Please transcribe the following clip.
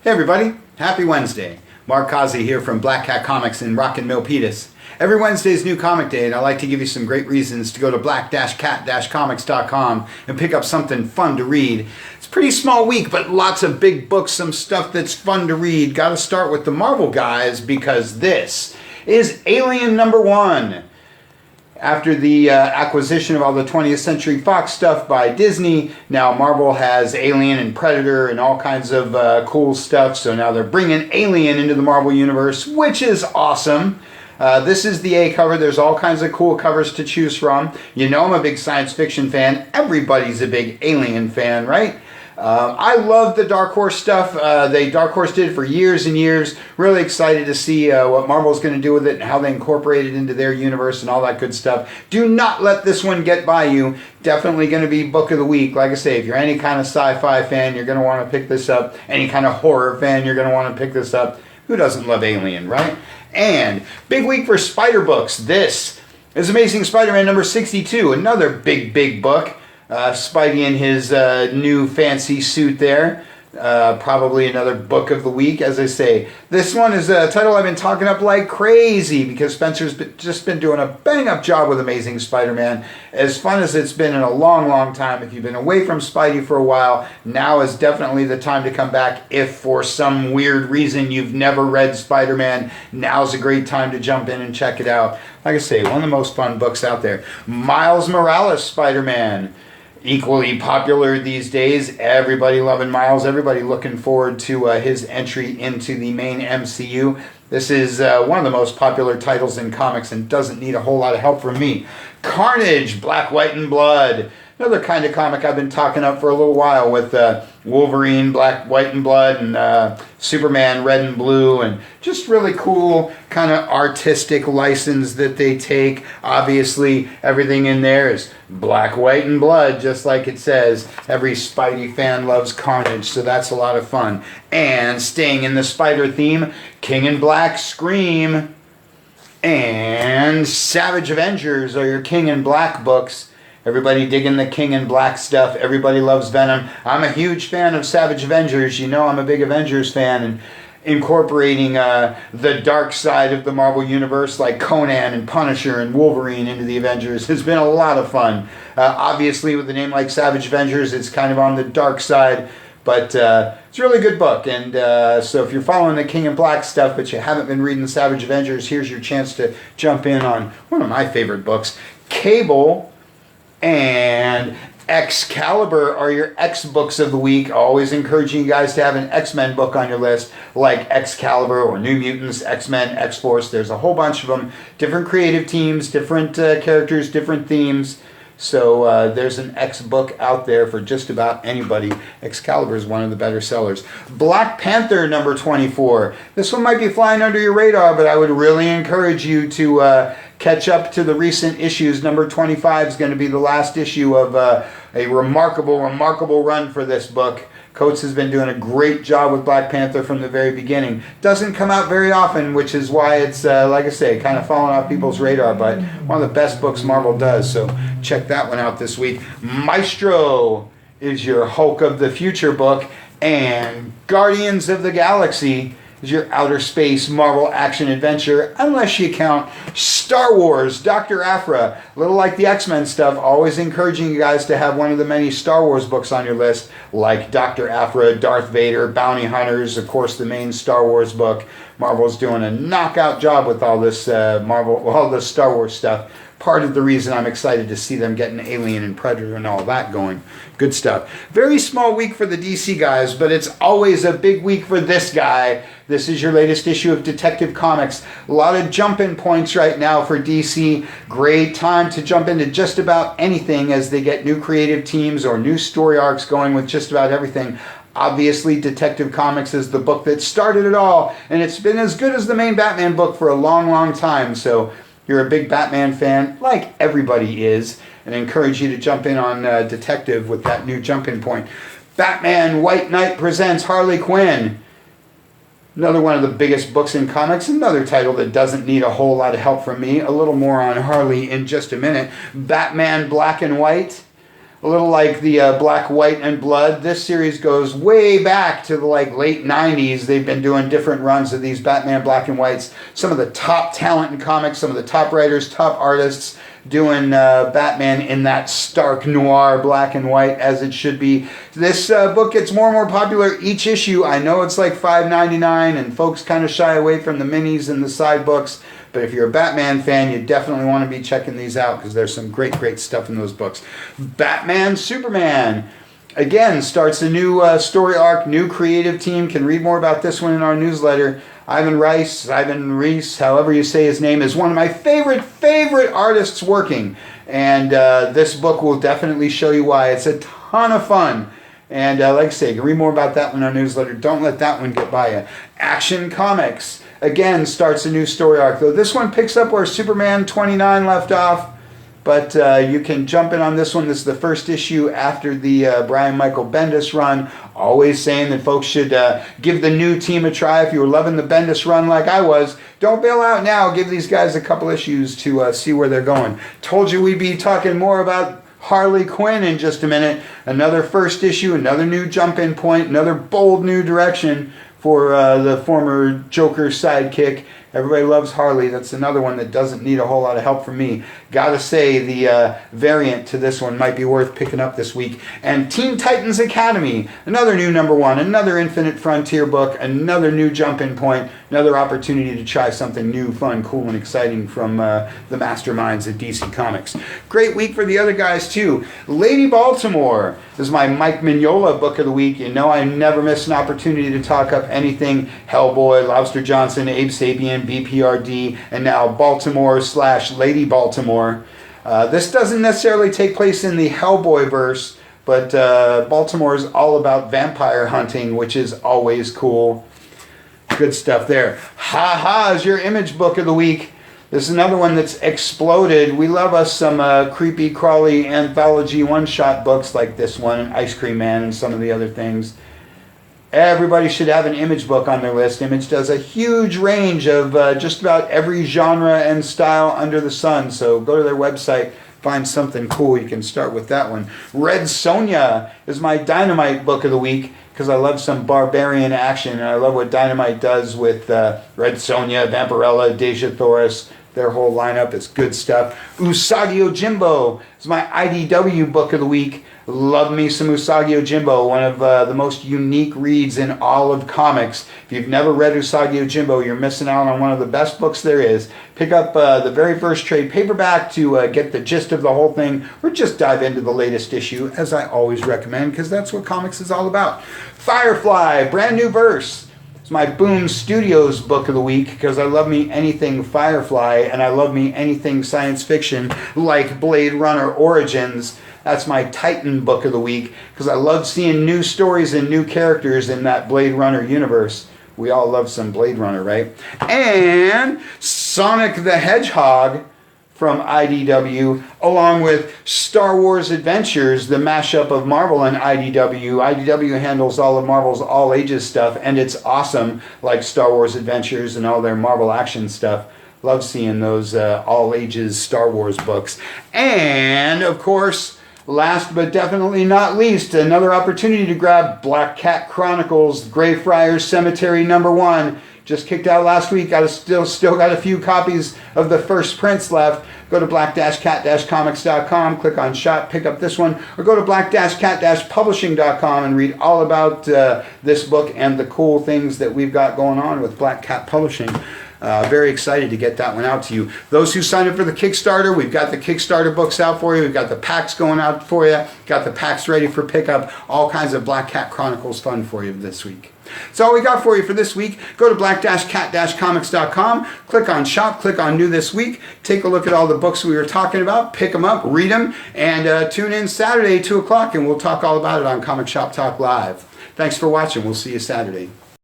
Hey everybody, happy Wednesday. Mark Causey here from Black Cat Comics in Rockin, Milpitas. Every Wednesday is New Comic Day, and I like to give you some great reasons to go to black-cat-comics.com and pick up something fun to read. It's a pretty small week, but lots of big books, some stuff that's fun to read. Got to start with the Marvel guys because this is Alien #1. After the acquisition of all the 20th Century Fox stuff by Disney, now Marvel has Alien and Predator and all kinds of cool stuff. So now they're bringing Alien into the Marvel Universe, which is awesome. This is the A cover. There's all kinds of cool covers to choose from. You know I'm a big science fiction fan. Everybody's a big Alien fan, right? I love the Dark Horse stuff. Dark Horse did it for years and years. Really excited to see what Marvel's going to do with it and how they incorporate it into their universe and all that good stuff. Do not let this one get by you. Definitely going to be book of the week. Like I say, if you're any kind of sci-fi fan, you're going to want to pick this up. Any kind of horror fan, you're going to want to pick this up. Who doesn't love Alien, right? And big week for Spider books. This is Amazing Spider-Man number 62. Another big book. Spidey in his new fancy suit there. Probably another book of the week, as I say. This one is a title I've been talking up like crazy because Spencer's just been doing a bang-up job with Amazing Spider-Man. As fun as it's been in a long time. If you've been away from Spidey for a while, now is definitely the time to come back. If for some weird reason you've never read Spider-Man, now's a great time to jump in and check it out. Like I say, one of the most fun books out there. Miles Morales Spider-Man. Equally popular these days. Everybody loving Miles. Everybody looking forward to his entry into the main MCU. This is one of the most popular titles in comics and doesn't need a whole lot of help from me. Carnage, Black, White, and Blood. Another kind of comic I've been talking up for a little while with Wolverine, Black, White, and Blood, and Superman, Red and Blue, and just really cool kind of artistic license that they take. Obviously, everything in there is Black, White, and Blood, just like it says. Every Spidey fan loves Carnage, so that's a lot of fun. And staying in the Spider theme, King in Black, Scream, and Savage Avengers are your King in Black books. Everybody digging the King in Black stuff. Everybody loves Venom. I'm a huge fan of Savage Avengers. You know I'm a big Avengers fan. And incorporating the dark side of the Marvel Universe like Conan and Punisher and Wolverine into the Avengers has been a lot of fun. Obviously with a name like Savage Avengers, it's kind of on the dark side. But it's a really good book. And so if you're following the King in Black stuff, but you haven't been reading Savage Avengers, here's your chance to jump in on one of my favorite books. Cable and Excalibur are your X books of the week. Always encouraging you guys to have an X-Men book on your list, like Excalibur or New Mutants, X-Men, X-Force. There's a whole bunch of them. Different creative teams, different characters, different themes. So there's an X book out there for just about anybody. Excalibur is one of the better sellers. Black Panther number 24. This one might be flying under your radar, but I would really encourage you to catch up to the recent issues. Number 25 is going to be the last issue of a remarkable run for this book. Coates has been doing a great job with Black Panther from the very beginning. Doesn't come out very often, which is why it's, like I say, kind of falling off people's radar, but one of the best books Marvel does, so check that one out this week. Maestro is your Hulk of the Future book, and Guardians of the Galaxy is your outer space Marvel action adventure, unless you count Star Wars, Dr. Aphra. A little like the X-Men stuff, always encouraging you guys to have one of the many Star Wars books on your list, like Dr. Aphra, Darth Vader, Bounty Hunters, of course the main Star Wars book. Marvel's doing a knockout job with all this all this Star Wars stuff. Part of the reason I'm excited to see them getting Alien and Predator and all that going. Good stuff. Very small week for the DC guys, but it's always a big week for this guy. This is your latest issue of Detective Comics. A lot of jump-in points right now for DC. Great time to jump into just about anything as they get new creative teams or new story arcs going with just about everything. Obviously, Detective Comics is the book that started it all, and it's been as good as the main Batman book for a long time, so you're a big Batman fan, like everybody is, and I encourage you to jump in on Detective with that new jump-in point. Batman White Knight presents Harley Quinn. Another one of the biggest books in comics. Another title that doesn't need a whole lot of help from me. A little more on Harley in just a minute. Batman Black and White. A little like the Black, White, and Blood. This series goes way back to the late 90s. They've been doing different runs of these Batman Black and Whites. Some of the top talent in comics, some of the top writers, top artists doing Batman in that stark noir black and white as it should be. This book gets more and more popular each issue. I know it's like $5.99 and folks kind of shy away from the minis and the side books, but if you're a Batman fan, you definitely want to be checking these out because there's some great stuff in those books. Batman Superman again starts a new story arc, new creative team. Can read more about this one in our newsletter. Ivan Reis, however you say his name, is one of my favorite artists working. And this book will definitely show you why. It's a ton of fun. And like I say, you can read more about that one in our newsletter. Don't let that one get by you. Action Comics, again, starts a new story arc. Though this one picks up where Superman 29 left off. But you can jump in on this one. This is the first issue after the Brian Michael Bendis run. Always saying that folks should give the new team a try. If you were loving the Bendis run like I was, don't bail out now. Give these guys a couple issues to see where they're going. Told you we'd be talking more about Harley Quinn in just a minute. Another first issue, another new jump-in point, another bold new direction for the former Joker sidekick. Everybody loves Harley. That's another one that doesn't need a whole lot of help from me. Gotta say, the variant to this one might be worth picking up this week. And Teen Titans Academy, another new #1, another Infinite Frontier book, another new jump-in point, another opportunity to try something new, fun, cool, and exciting from the masterminds at DC Comics. Great week for the other guys, too. Lady Baltimore is my Mike Mignola book of the week. You know I never miss an opportunity to talk up anything Hellboy, Lobster Johnson, Abe Sapien, BPRD, and now Baltimore/Lady Baltimore. This doesn't necessarily take place in the Hellboy verse, but Baltimore is all about vampire hunting, which is always cool. Good stuff there. Ha Ha is your Image book of the week. This is another one that's exploded. We love us some creepy, crawly anthology one-shot books like this one, Ice Cream Man, and some of the other things. Everybody should have an Image book on their list. Image does a huge range of just about every genre and style under the sun. So go to their website, find something cool. You can start with that one. Red Sonja is my Dynamite book of the week because I love some barbarian action. And I love what Dynamite does with Red Sonja, Vampirella, Deja Thoris. Their whole lineup is good stuff. Usagi Yojimbo is my IDW book of the week. Love me some Usagi Yojimbo, one of the most unique reads in all of comics. If you've never read Usagi Yojimbo, you're missing out on one of the best books there is. Pick up the very first trade paperback to get the gist of the whole thing, or just dive into the latest issue, as I always recommend, because that's what comics is all about. Firefly, brand new verse. It's my Boom Studios book of the week because I love me anything Firefly and I love me anything science fiction like Blade Runner Origins. That's my Titan book of the week because I love seeing new stories and new characters in that Blade Runner universe. We all love some Blade Runner, right? And Sonic the Hedgehog from IDW, along with Star Wars Adventures, the mashup of Marvel and IDW. IDW handles all of Marvel's all ages stuff, and it's awesome, like Star Wars Adventures and all their Marvel action stuff. Love seeing those all ages Star Wars books. And, of course, last but definitely not least, another opportunity to grab Black Cat Chronicles, Greyfriars Cemetery #1. Just kicked out last week. Still got a few copies of the first prints left. Go to black-cat-comics.com, click on shop, pick up this one, or go to black-cat-publishing.com and read all about this book and the cool things that we've got going on with Black Cat Publishing. Very excited to get that one out to you. Those who signed up for the Kickstarter, we've got the Kickstarter books out for you. We've got the packs going out for you. Got the packs ready for pickup. All kinds of Black Cat Chronicles fun for you this week. That's all we got for you for this week. Go to black-cat-comics.com, click on shop, click on new this week, take a look at all the books we were talking about, pick them up, read them, and tune in Saturday, 2 o'clock, and we'll talk all about it on Comic Shop Talk Live. Thanks for watching. We'll see you Saturday.